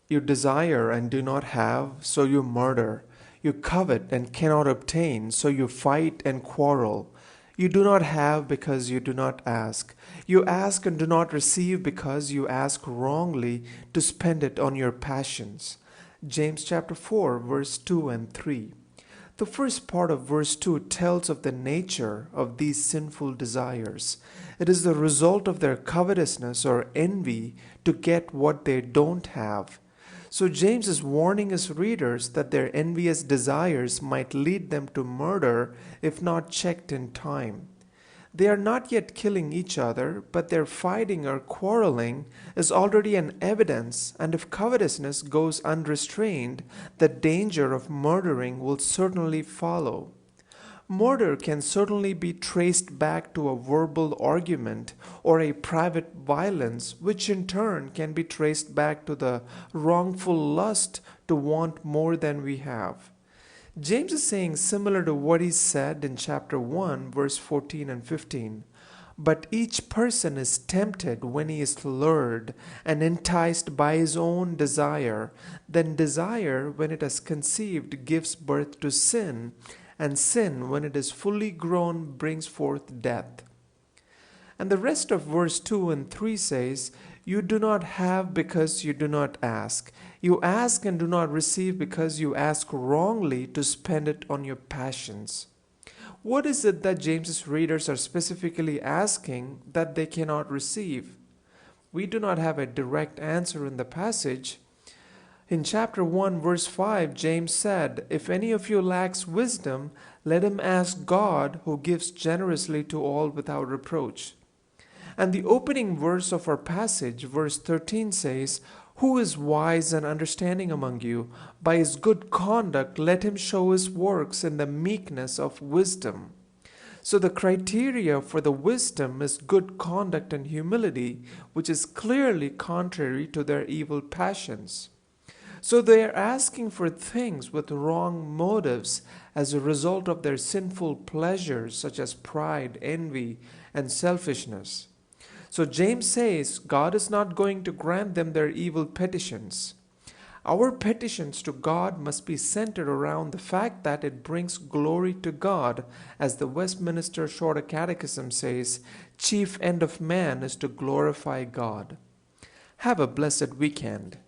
You desire and do not have, so you murder. You covet and cannot obtain, so you fight and quarrel. You do not have because you do not ask. You ask and do not receive because you ask wrongly to spend it on your passions. James chapter 4 verse 2 and 3. The first part of verse 2 tells of the nature of these sinful desires. It is the result of their covetousness or envy to get what they don't have. So James is warning his readers that their envious desires might lead them to murder if not checked in time. They are not yet killing each other, but their fighting or quarreling is already an evidence, and if covetousness goes unrestrained, the danger of murdering will certainly follow. Murder can certainly be traced back to a verbal argument or a private violence, which in turn can be traced back to the wrongful lust to want more than we have. James is saying similar to what he said in chapter 1, verse 14 and 15. But each person is tempted when he is lured and enticed by his own desire. Then desire, when it has conceived, gives birth to sin, and sin, when it is fully grown, brings forth death. And the rest of verse 2 and 3 says, You do not have because you do not ask. You ask and do not receive because you ask wrongly to spend it on your passions. What is it that James's readers are specifically asking that they cannot receive? We do not have a direct answer in the passage. In chapter 1, verse 5, James said, If any of you lacks wisdom, let him ask God, who gives generously to all without reproach. And the opening verse of our passage, verse 13, says, Who is wise and understanding among you? By his good conduct, let him show his works in the meekness of wisdom. So the criteria for the wisdom is good conduct and humility, which is clearly contrary to their evil passions. So they are asking for things with wrong motives as a result of their sinful pleasures such as pride, envy, and selfishness. So James says God is not going to grant them their evil petitions. Our petitions to God must be centered around the fact that it brings glory to God. As the Westminster Shorter Catechism says, chief end of man is to glorify God. Have a blessed weekend.